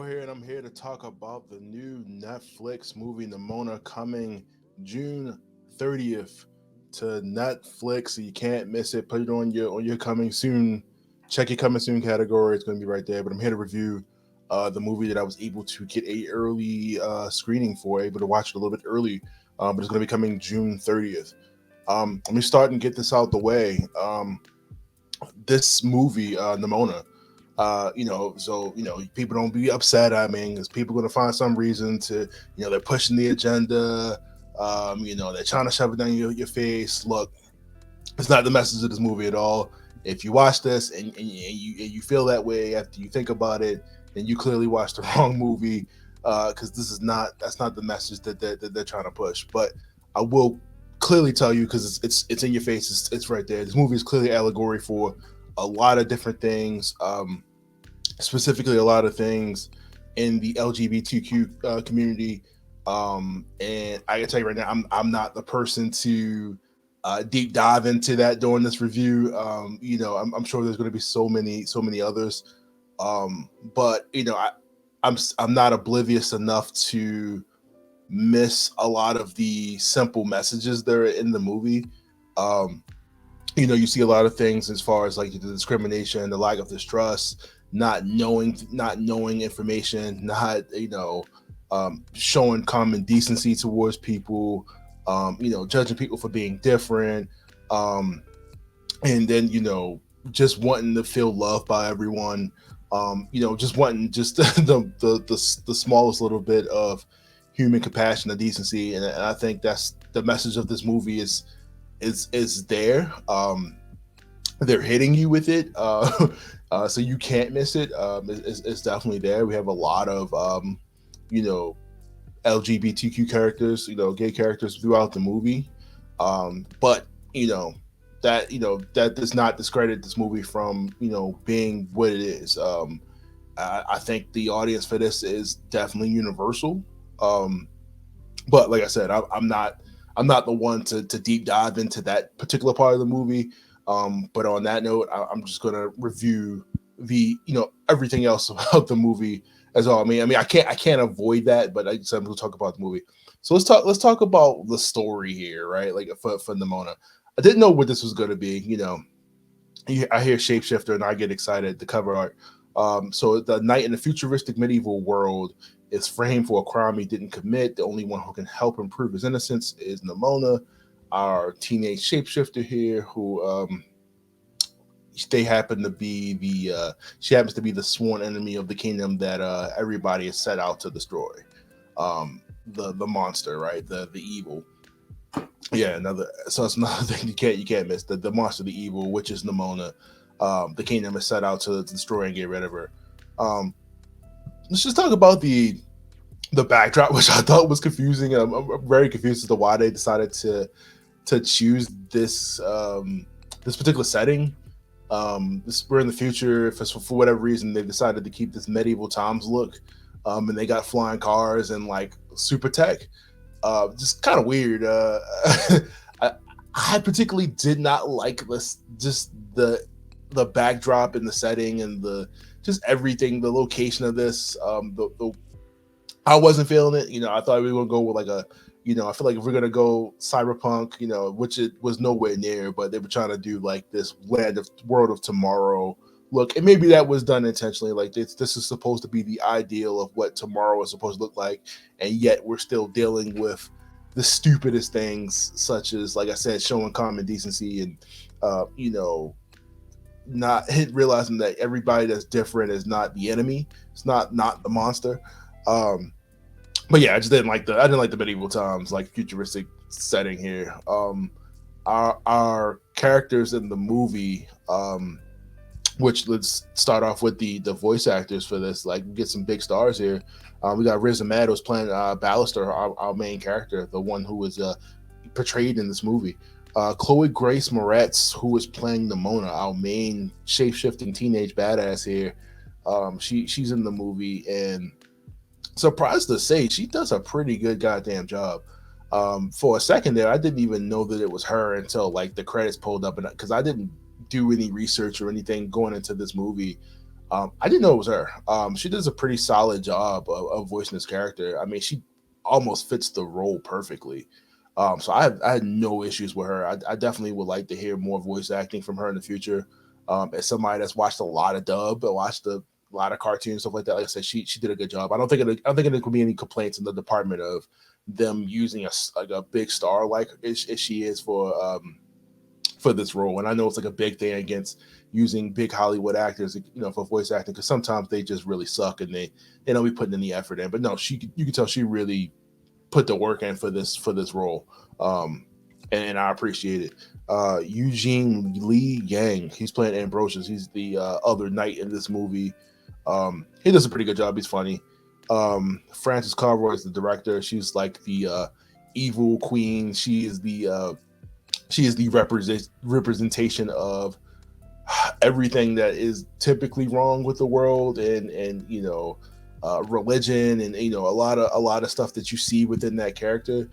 here, and I'm here to talk about the new Netflix movie Nimona coming June 30th to Netflix. So you can't miss it. Put it on your coming soon. Check your coming soon category. It's going to be right there. But I'm here to review the movie that I was able to get a early screening for, able to watch it a little bit early. But it's going to be coming June 30th. Let me start and get this out the way. This movie, Nimona. People don't be upset. I mean, because people going to find some reason to, they're pushing the agenda. They're trying to shove it down your face. Look, it's not the message of this movie at all. If you watch this and you feel that way after you think about it, then you clearly watched the wrong movie. Because that's not the message that they're trying to push. But I will clearly tell you, because it's in your face. It's right there. This movie is clearly allegory for a lot of different things. Specifically a lot of things in the LGBTQ community. And I can tell you right now, I'm not the person to deep dive into that during this review. I'm sure there's going to be so many others. But I'm not oblivious enough to miss a lot of the simple messages that are in the movie. You see a lot of things as far as like the discrimination, the lack of distrust, not knowing information, not showing common decency towards people, judging people for being different, and then just wanting to feel loved by everyone, just wanting just the smallest little bit of human compassion and decency, and I think that's the message of this movie is there. They're hitting you with it, so you can't miss it. It's definitely there. We have a lot of LGBTQ characters, gay characters throughout the movie, but that does not discredit this movie from being what it is. I think the audience for this is definitely universal, but like I said, I'm not the one to deep dive into that particular part of the movie. But on that note, I'm just gonna review the everything else about the movie as well. I mean, I can't avoid that, but I'm gonna talk about the movie. So let's talk about the story here, right? Like for Nimona, I didn't know what this was gonna be. I hear shapeshifter and I get excited. The cover art. So the knight in a futuristic medieval world is framed for a crime he didn't commit. The only one who can help him prove his innocence is Nimona, our teenage shapeshifter here, who they happen to be she happens to be the sworn enemy of the kingdom that everybody is set out to destroy. The monster, right? The evil. Yeah, so it's another thing you can't miss. The monster, the evil, which is Nimona. The kingdom is set out to destroy and get rid of her. Let's just talk about the backdrop, which I thought was confusing. I'm very confused as to why they decided to choose this this particular setting. We're in the future. For whatever reason, they decided to keep this medieval times look, and they got flying cars and like super tech. Just kind of weird. I particularly did not like this. Just the backdrop and the setting and just everything, the location of this. I wasn't feeling it. I thought we were gonna go with like I feel like if we're gonna go cyberpunk, which it was nowhere near, but they were trying to do like this world of tomorrow look, and maybe that was done intentionally. Like this is supposed to be the ideal of what tomorrow is supposed to look like, and yet we're still dealing with the stupidest things, such as, like I said, showing common decency and not realizing that everybody that's different is not the enemy. It's not the monster. But yeah, I didn't like the medieval times, like futuristic setting here. Our characters in the movie, which let's start off with the voice actors for this. Like, we get some big stars here. We got Riz Ahmed, who's playing Ballister, our main character, the one who was portrayed in this movie. Chloë Grace Moretz, who is playing Nimona, our main shape-shifting teenage badass here. She's in the movie, and surprised to say, she does a pretty good goddamn job. For a second there, I didn't even know that it was her until like the credits pulled up, and because I didn't do any research or anything going into this movie. I didn't know it was her. She does a pretty solid job of voicing this character. I mean, she almost fits the role perfectly. So I had no issues with her. I definitely would like to hear more voice acting from her in the future. As somebody that's watched a lot of dub, but watched a lot of cartoons, stuff like that. Like I said, she did a good job. I don't think there could be any complaints in the department of them using like a big star like as she is for this role. And I know it's like a big thing against using big Hollywood actors, for voice acting, because sometimes they just really suck and they don't be putting any effort in. But no, you can tell she really put the work in for this role, and I appreciate it. Eugene Lee Yang, he's playing Ambrosius. He's the other knight in this movie. He does a pretty good job. He's funny. Frances Carver is the director. She's like the evil queen. She is the representation of everything that is typically wrong with the world, and religion, and a lot of stuff that you see within that character.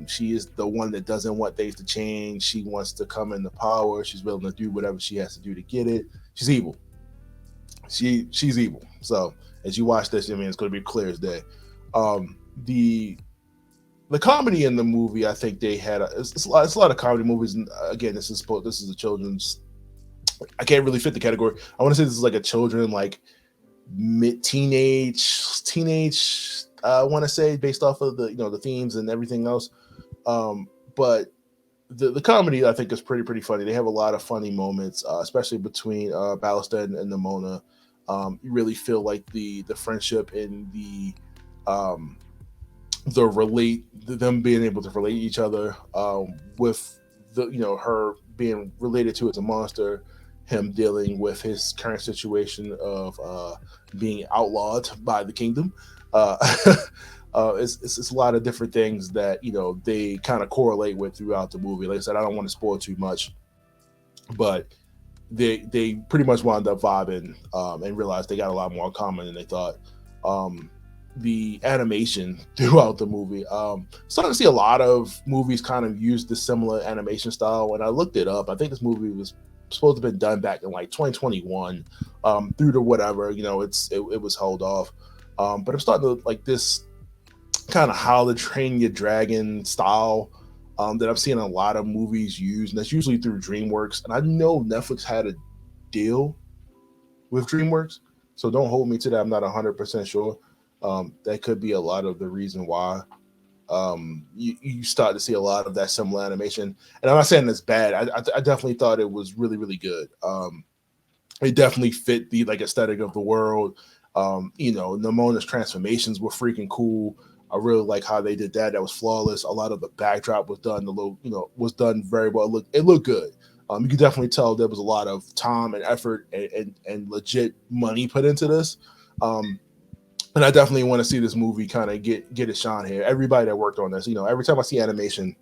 She is the one that doesn't want things to change. She wants to come into power. She's willing to do whatever she has to do to get it. She's evil. She's evil. So as you watch this, I mean, it's going to be clear as day. The comedy in the movie, I think they had it's a lot of comedy movies. And again, this is a children's. I can't really fit the category. I want to say this is like a children, like mid teenage. I want to say, based off of the themes and everything else. But the comedy, I think, is pretty funny. They have a lot of funny moments, especially between Ballister and Nimona. You really feel like the friendship and them being able to relate to each other, with her being related to as a monster, him dealing with his current situation of being outlawed by the kingdom. It's a lot of different things that they kind of correlate with throughout the movie. Like I said, I don't want to spoil too much, but they pretty much wound up vibing, and realized they got a lot more in common than they thought. The animation throughout the movie, starting to see a lot of movies kind of use the similar animation style. When I looked it up, I think this movie was supposed to have been done back in like 2021, through to whatever, it was held off. But I'm starting to like this kind of How to Train Your Dragon style, that I'm seeing a lot of movies use, and that's usually through DreamWorks. And I know Netflix had a deal with DreamWorks, so don't hold me to that. I'm not 100% sure. That could be a lot of the reason why you start to see a lot of that similar animation. And I'm not saying it's bad. I definitely thought it was really good. It definitely fit the like aesthetic of the world. Nimona's transformations were freaking cool. I really like how they did that. That was flawless. A lot of the backdrop was done was done very well. It looked good. You could definitely tell there was a lot of time and effort and legit money put into this. And I definitely want to see this movie kind of get a shine here. Everybody that worked on this, every time I see animation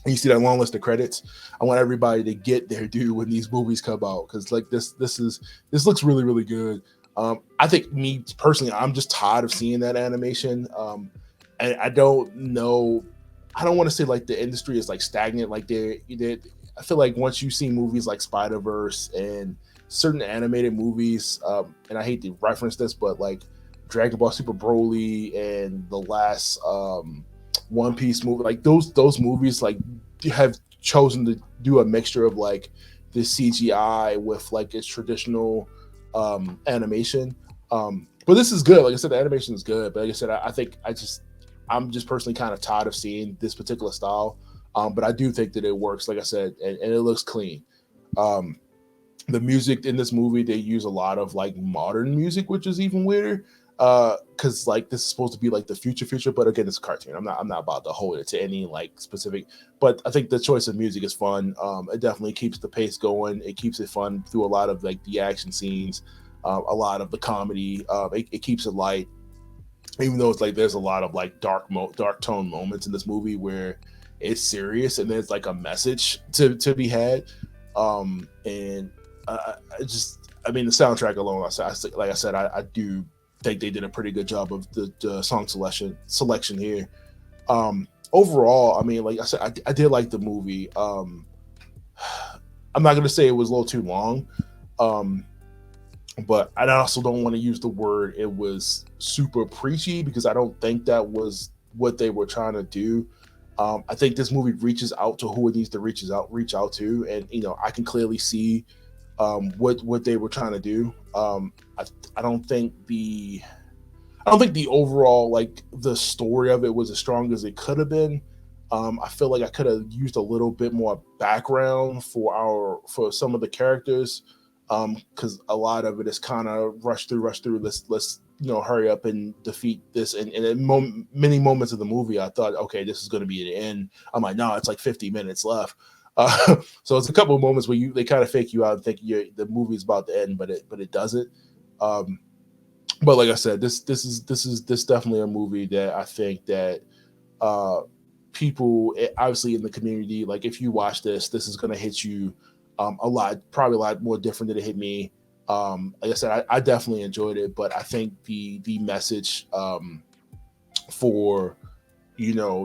and you see that long list of credits, I want everybody to get their due when these movies come out, because like this looks really good. I think, me personally, I'm just tired of seeing that animation. And I don't know. I don't want to say like the industry is like stagnant. Like I feel like once you see movies like Spider-Verse and certain animated movies, and I hate to reference this, but like Dragon Ball Super Broly and the last One Piece movie, like those movies like have chosen to do a mixture of like the CGI with like its traditional animation. But this is good. Like I said, the animation is good. But like I said, I think I'm just personally kind of tired of seeing this particular style. But I do think that it works, like I said, and it looks clean. The music in this movie, they use a lot of like modern music, which is even weirder. Because like this is supposed to be like the future, but again, it's a cartoon. I'm not about to hold it to any like specific, but I think the choice of music is fun. It definitely keeps the pace going. It keeps it fun through a lot of like the action scenes, a lot of the comedy. It keeps it light, even though it's like there's a lot of like dark tone moments in this movie where it's serious and there's like a message to be had. And I mean, the soundtrack alone, like I said, I do think they did a pretty good job of the song selection here. Overall, I mean, like I said, I did like the movie. I'm not gonna say it was a little too long. but I also don't want to use the word it was super preachy, because I don't think that was what they were trying to do. I think this movie reaches out to who it needs to reach out to, and I can clearly see what they were trying to do. I don't think the overall, like, the story of it was as strong as it could have been. I feel like I could have used a little bit more background for some of the characters, because a lot of it is kind of rush through, rush through. Let's hurry up and defeat this. And in many moments of the movie, I thought, okay, this is going to be the end. I'm like, no, it's like 50 minutes left. So it's a couple of moments where they kind of fake you out and think the movie's about to end, but it doesn't. Um, but like I said, this definitely a movie that I think that uh, people, obviously in the community, like, if you watch this is going to hit you probably a lot more different than it hit me. Like I said, I definitely enjoyed it, but I think the message for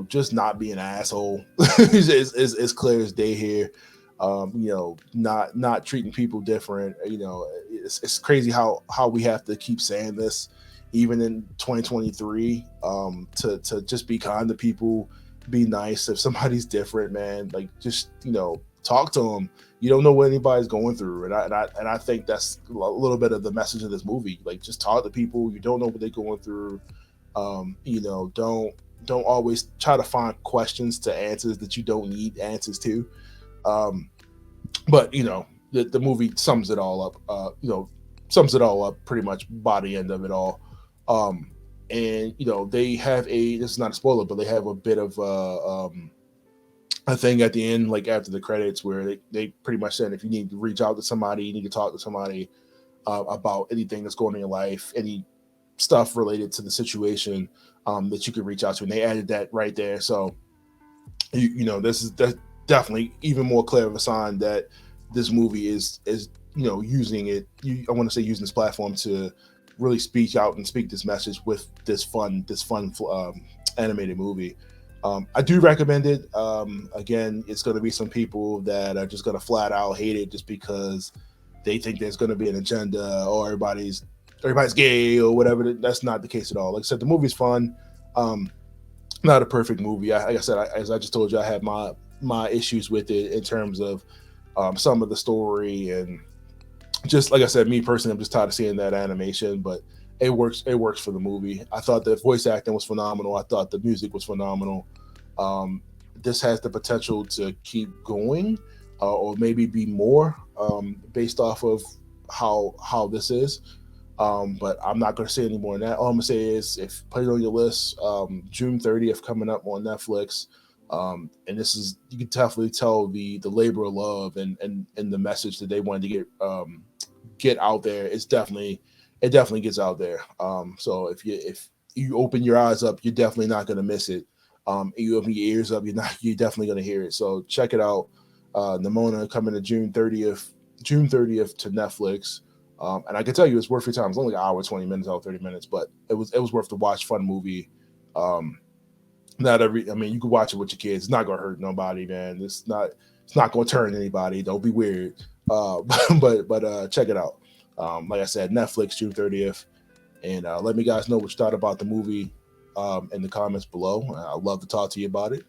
just not being an asshole is clear as day here. Not treating people different. It's crazy how we have to keep saying this even in 2023, to just be kind to people, be nice. If somebody's different, man, like, just talk to them. You don't know what anybody's going through, and I think that's a little bit of the message of this movie. Like, just talk to people. You don't know what they're going through. Don't always try to find questions to answers that you don't need answers to. But the movie sums it all up. Sums it all up pretty much by the end of it all. And they have this is not a spoiler, but they have a bit of a thing at the end, like after the credits, where they pretty much said, if you need to reach out to somebody, you need to talk to somebody about anything that's going on in your life, any stuff related to the situation, that you could reach out to, and they added that right there. So this is definitely even more clear of a sign that this movie is using it. I want to say using this platform to really speak out and speak this message with this fun animated movie. I do recommend it. Again, it's going to be some people that are just going to flat out hate it just because they think there's going to be an agenda, or everybody's gay or whatever. That's not the case at all. Like I said, the movie's fun. Not a perfect movie. Like I said, as I just told you, I had my issues with it in terms of some of the story, and just like I said, me personally, I'm just tired of seeing that animation, but it works. It works for the movie. I thought the voice acting was phenomenal. I thought the music was phenomenal. This has the potential to keep going, or maybe be more, based off of how this is. But I'm not going to say any more than that. All I'm going to say is, if put it on your list, June 30th coming up on Netflix. And this is, you can definitely tell the labor of love and the message that they wanted to get out there. It definitely gets out there. So if you open your eyes up, you're definitely not going to miss it. You open your ears up, you're definitely going to hear it. So check it out. Nimona coming to June 30th to Netflix. And I can tell you, it's worth your time. It's only like an hour, 20 minutes, hour, 30 minutes, but it was worth the watch. Fun movie. You can watch it with your kids. It's not gonna hurt nobody, man. It's not gonna turn anybody. Don't be weird. But check it out. Like I said, Netflix, June 30th. And let me guys know what you thought about the movie in the comments below. I'd love to talk to you about it.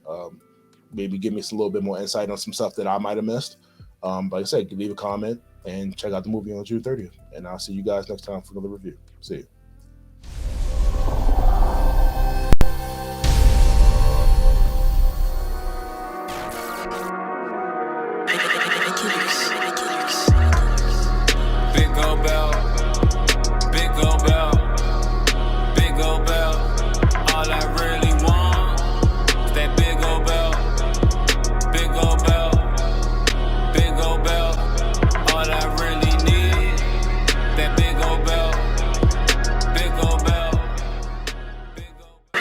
Maybe give me a little bit more insight on some stuff that I might have missed. But like I said, leave a comment and check out the movie on June 30th. And I'll see you guys next time for another review. See you.